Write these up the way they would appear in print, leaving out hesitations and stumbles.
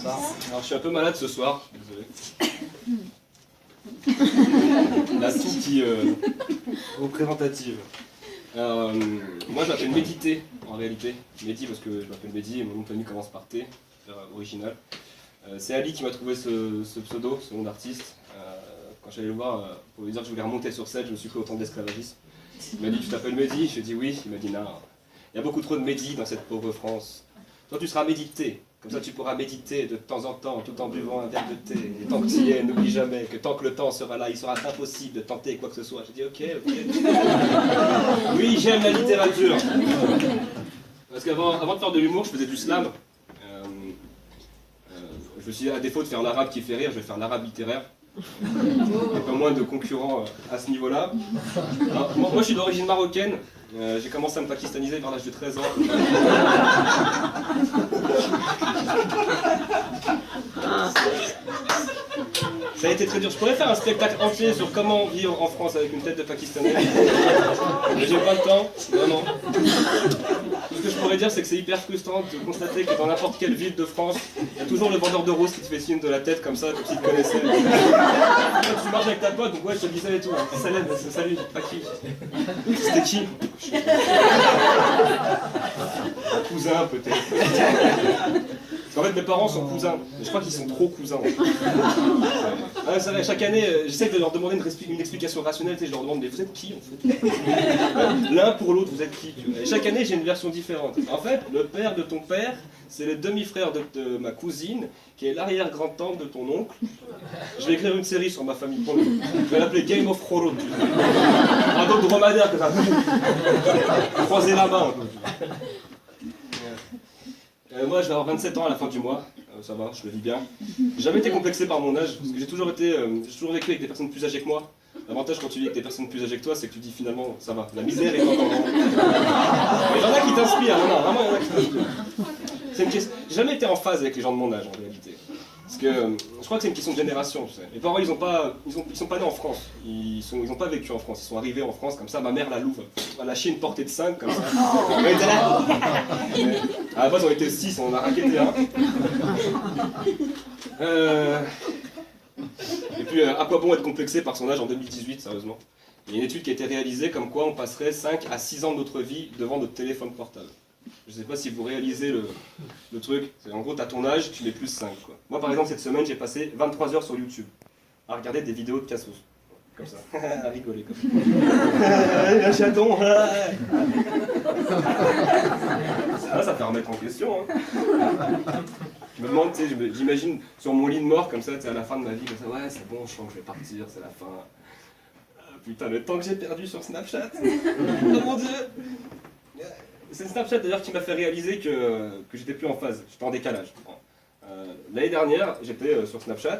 Alors je suis un peu malade ce soir, désolé. La toux qui représentative. Moi je m'appelle Médité en réalité. Mehdi parce que je m'appelle Mehdi et mon nom de famille commence par T, original. C'est Ali qui m'a trouvé ce pseudo, ce nom d'artiste. Quand j'allais le voir pour lui dire que je voulais remonter sur scène, je me suis pris autant d'esclavagisme. Il m'a dit tu t'appelles Mehdi? J'ai dit oui. Il m'a dit non, il y a beaucoup trop de Mehdi dans cette pauvre France. Toi tu seras Médité. Comme ça tu pourras méditer de temps en temps tout en buvant un verre de thé. Et tant que tu y es, n'oublie jamais que tant que le temps sera là, il sera impossible de tenter quoi que ce soit. J'ai dit ok. Oui, j'aime la littérature. Parce qu'avant de faire de l'humour, je faisais du slam. Je me suis dit, à défaut de faire l'arabe qui fait rire, je vais faire l'arabe littéraire. Il y a pas moins de concurrents à ce niveau-là. Moi je suis d'origine marocaine. J'ai commencé à me pakistaniser vers l'âge de 13 ans. Ça a été très dur. Je pourrais faire un spectacle entier sur comment vivre en France avec une tête de Pakistanais. Mais j'ai pas le temps, vraiment. Tout ce que je pourrais dire, c'est que c'est hyper frustrant de constater que dans n'importe quelle ville de France, il y a toujours le vendeur de roses qui te fait signe de la tête comme ça, comme s'il te connaissait. Tu marches avec ta pote, donc ouais, je te disais et tout. Salut, pas qui. C'était qui? Un cousin peut-être. En fait, mes parents sont cousins, mais je crois qu'ils sont trop cousins. Ah, c'est vrai, chaque année, j'essaie de leur demander une explication rationnelle, je leur demande, mais vous êtes qui en fait? L'un pour l'autre, vous êtes qui? Et chaque année, j'ai une version différente. En fait, le père de ton père, c'est le demi-frère de ma cousine, qui est l'arrière-grand-tante de ton oncle. Je vais écrire une série sur ma famille, je vais l'appeler Game of Thrones. Un autre dromadaire que ça. Croiser la main. Moi je vais avoir 27 ans à la fin du mois, ça va, je le vis bien. J'ai jamais été complexé par mon âge, parce que j'ai toujours vécu avec des personnes plus âgées que moi. L'avantage quand tu vis avec des personnes plus âgées que toi, c'est que tu dis finalement, ça va, la misère est encore là. Mais il y en a qui t'inspirent, non, vraiment il y en a qui t'inspirent. J'ai jamais été en phase avec les gens de mon âge en réalité. Parce que je crois que c'est une question de génération, tu sais. Mes parents, ils sont pas nés en France, ils ont pas vécu en France, ils sont arrivés en France comme ça, ma mère la louve, elle a lâché une portée de 5 comme ça. On était là. À la base on était 6, on a raquetté un. Et puis à quoi bon être complexé par son âge en 2018, sérieusement? Il y a une étude qui a été réalisée comme quoi on passerait 5 à 6 ans de notre vie devant notre téléphone portable. Je sais pas si vous réalisez le truc. En gros, t'as ton âge, tu mets plus 5. Quoi. Moi, par exemple, cette semaine, j'ai passé 23 heures sur YouTube à regarder des vidéos de Cassos. Comme ça. À rigoler, comme ça. Un chaton. Ça fait remettre en question. Hein. Je me demande, tu sais, j'imagine sur mon lit de mort, comme ça, tu sais, à la fin de ma vie, comme ça, ouais, c'est bon, je sens que je vais partir, c'est la fin. Putain, le temps que j'ai perdu sur Snapchat. Oh mon Dieu. C'est Snapchat d'ailleurs qui m'a fait réaliser que j'étais plus en phase, j'étais en décalage. L'année dernière, j'étais sur Snapchat,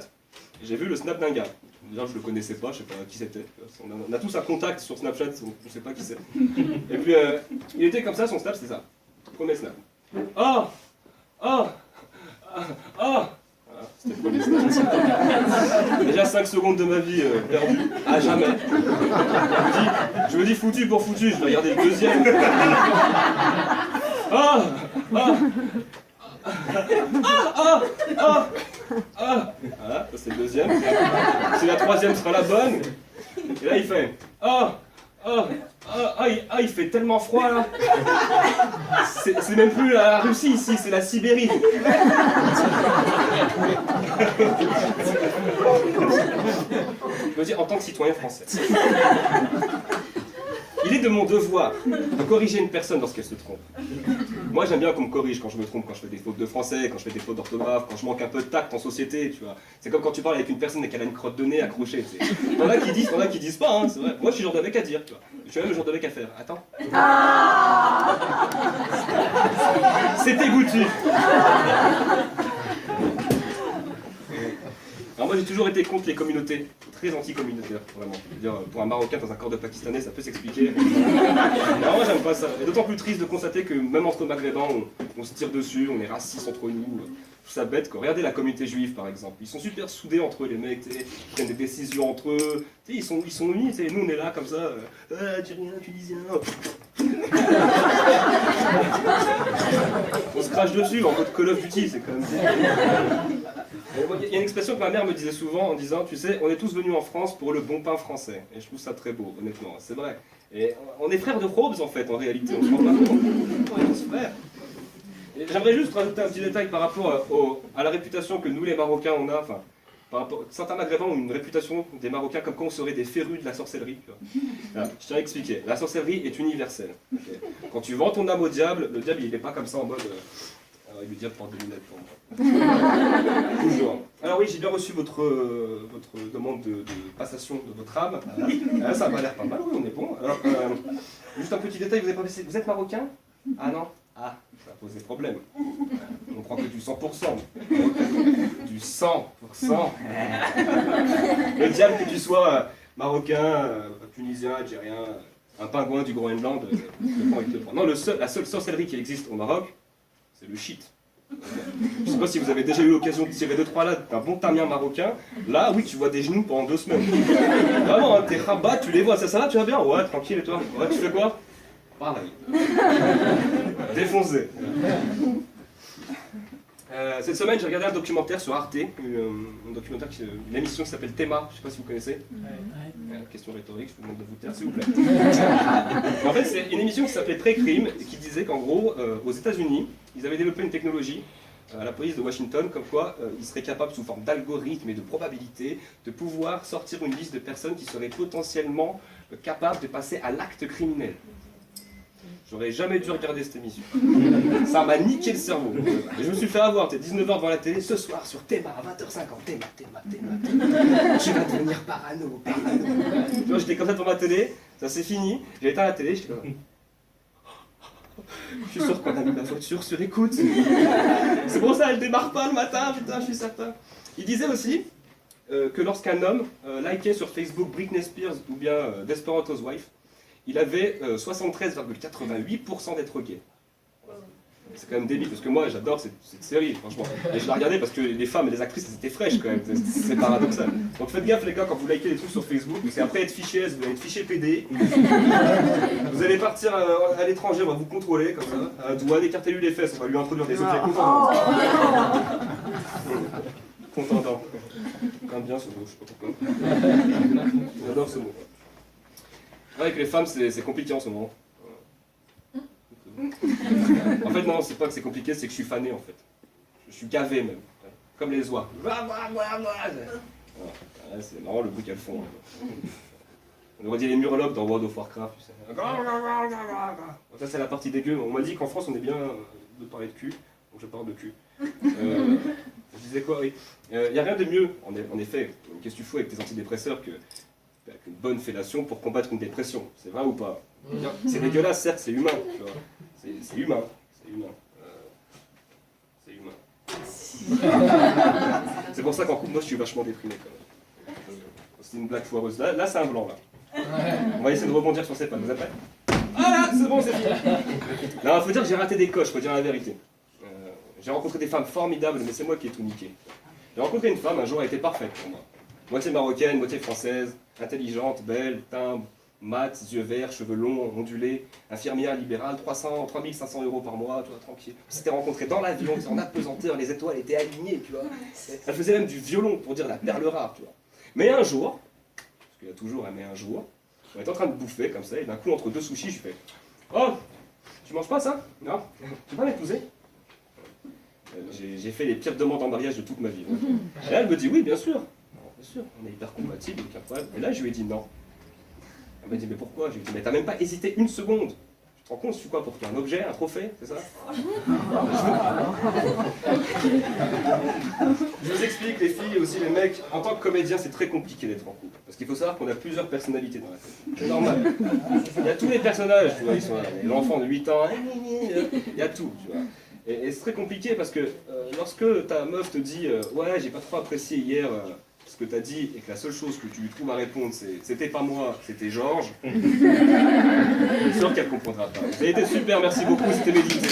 et j'ai vu le snap d'un gars. D'ailleurs, je le connaissais pas, je sais pas qui c'était. On a tous un contact sur Snapchat, on ne sait pas qui c'est. Et puis, il était comme ça, son snap, c'était ça. Premier snap. Oh! Oh! Oh! Voilà, c'était le premier snap. Déjà 5 secondes de ma vie perdues, à jamais. Je me dis foutu pour foutu, je vais regarder le deuxième. Ah! Ah! Ah! Ah! Ah! Voilà, ça c'est le deuxième. Si la troisième sera la bonne. Et là il fait ah! Ah! Ah, il fait tellement froid là. C'est même plus la Russie ici, c'est la Sibérie. Je me dis en tant que citoyen français. Il est de mon devoir de corriger une personne lorsqu'elle se trompe. Moi j'aime bien qu'on me corrige quand je me trompe, quand je fais des fautes de français, quand je fais des fautes d'orthographe, quand je manque un peu de tact en société, tu vois. C'est comme quand tu parles avec une personne et qu'elle a une crotte de nez accrochée, tu sais. Il y en a qui disent pas, hein, c'est vrai. Moi je suis le genre de mec à dire, tu vois. Je suis même le genre de mec à faire. Attends. C'était goûtu. Alors moi j'ai toujours été contre les communautés, très anti-communautaire, vraiment. Je veux dire, pour un Marocain dans un corps de Pakistanais, ça peut s'expliquer. Alors moi j'aime pas ça. Et d'autant plus triste de constater que même entre Maghrébins, on se tire dessus, on est racistes entre nous. Je trouve ça bête quoi. Regardez la communauté juive par exemple. Ils sont super soudés entre eux, les mecs, ils prennent des décisions entre eux. Ils sont unis, nous on est là comme ça. Tu rien, tu dis rien. On se crache dessus en mode Call of Duty, c'est quand même bien. Il y a une expression que ma mère me disait souvent en disant, tu sais, on est tous venus en France pour le bon pain français. Et je trouve ça très beau, honnêtement, c'est vrai. Et on est frères de Probes en fait, en réalité, on se rend pas compte. On est tous frères. J'aimerais juste rajouter un petit détail par rapport à la réputation que nous les Marocains on a, enfin, par rapport, certains Maghrébins ont une réputation des Marocains comme quoi on serait des férus de la sorcellerie. Tu vois. Alors, je tiens à expliquer, la sorcellerie est universelle. Okay. Quand tu vends ton âme au diable, le diable il n'est pas comme ça en mode... alors le diable porte des lunettes pour moi. Toujours. Alors oui, j'ai bien reçu votre demande de passation de votre âme. Ça m'a l'air pas mal, oui, on est bon. Alors, juste un petit détail, vous êtes marocain? Ah non? Ah, ça va poser problème. On prend que du 100%. Du 100%. Le diable, que tu sois marocain, tunisien, algérien, un pingouin du Groenland, il te prend. Non, la seule sorcellerie qui existe au Maroc, c'est le shit. Je ne sais pas si vous avez déjà eu l'occasion de tirer 2-3 là d'un bon tamien marocain. Là, oui, tu vois des genoux pendant 2 semaines. Vraiment, hein, tes rabats, tu les vois. Ça va, tu vas bien? Ouais, tranquille, et toi? Ouais, tu fais quoi? Pareil. Défoncé. Cette semaine, j'ai regardé un documentaire sur Arte, une émission qui s'appelle Théma, je ne sais pas si vous connaissez. Question rhétorique, je vous demande de vous taire, s'il vous plaît. En fait, c'est une émission qui s'appelait Pré-Crime, qui disait qu'en gros, aux États-Unis, ils avaient développé une technologie à la police de Washington, comme quoi ils seraient capables, sous forme d'algorithme et de probabilité, de pouvoir sortir une liste de personnes qui seraient potentiellement capables de passer à l'acte criminel. J'aurais jamais dû regarder cette émission. Ça m'a niqué le cerveau. Et je me suis fait avoir, t'es 19h devant la télé, ce soir sur Théma, à 20h50, Théma. Tu vas devenir parano. Tu vois, j'étais comme ça devant ma télé, ça s'est fini, j'ai éteint la télé, j'étais comme... Je suis sûr qu'on a mis ma voiture sur écoute. C'est pour ça, elle démarre pas le matin, putain, je suis certain. Il disait aussi que lorsqu'un homme likait sur Facebook Britney Spears ou bien Desperate Housewives, il avait 73,88% d'être gay. C'est quand même débile, parce que moi j'adore cette série, franchement. Et je la regardais parce que les femmes et les actrices, elles étaient fraîches quand même, c'est paradoxal. Donc faites gaffe les gars quand vous likez des trucs sur Facebook, parce qu'après être fiché S, vous allez être fiché PD. Vous allez partir à l'étranger, on va vous contrôler comme ça. Douane, écartez-lui les fesses, on va lui introduire des objets contendants. Contendant. Quand bien ce mot, je sais pas pourquoi. J'adore ce mot. Avec les femmes, c'est compliqué en ce moment. En fait, non, c'est pas que c'est compliqué, c'est que je suis fané en fait. Je suis gavé même. Comme les oies. C'est marrant le bruit qu'elles font. On aurait dit les murlocs dans World of Warcraft. Tu sais. Ça, c'est la partie dégueu. On m'a dit qu'en France, on est bien de parler de cul. Donc je parle de cul. Je disais quoi? Oui. Il n'y a rien de mieux, en effet. Qu'est-ce que tu fous avec tes antidépresseurs qu'une bonne fellation pour combattre une dépression? C'est vrai ou pas? C'est dégueulasse, certes, c'est humain. C'est humain. C'est humain. C'est pour ça qu'en couple, moi, je suis vachement déprimé quand même. C'est une blague foireuse. Là c'est un blanc, là. On va essayer de rebondir sur ces pannes. Vous êtes prêts? Voilà, c'est bon, c'est fini. Non, faut dire que j'ai raté des coches, faut dire la vérité. J'ai rencontré des femmes formidables, mais c'est moi qui ai tout niqué. J'ai rencontré une femme, un jour, elle était parfaite pour moi. Moitié marocaine, moitié française, intelligente, belle, timbre, mat, yeux verts, cheveux longs, ondulés, infirmière libérale, 3500 € par mois, tu vois, tranquille. On s'était rencontrés dans l'avion, en apesanteur, les étoiles étaient alignées, tu vois. Elle faisait même du violon pour dire la perle rare, tu vois. Mais un jour, parce qu'il y a toujours un mais un jour, on était en train de bouffer comme ça, et d'un coup, entre deux sushis, je fais « Oh, tu manges pas ça? Non? Tu vas m'épouser ?» J'ai fait les pires demandes en mariage de toute ma vie. Et là, elle me dit oui, bien sûr. Bien sûr, on est hyper compatibles, aucun problème. Et là, je lui ai dit non. Elle m'a dit mais pourquoi? Je lui ai dit mais t'as même pas hésité une seconde. Tu te rends compte, je suis quoi pour toi? Un objet, un trophée, c'est ça? Je vous explique, les filles et aussi les mecs, en tant que comédien, c'est très compliqué d'être en couple. Parce qu'il faut savoir qu'on a plusieurs personnalités dans la tête. C'est normal. Il y a tous les personnages, tu vois, ils sont là. L'enfant de 8 ans, il y a tout, tu vois. Et c'est très compliqué parce que lorsque ta meuf te dit ouais, j'ai pas trop apprécié hier ce que t'as dit et que la seule chose que tu lui trouves à répondre c'est c'était pas moi, c'était Georges, c'est sûr qu'elle comprendra pas. Ça a été super, merci beaucoup, c'était médité.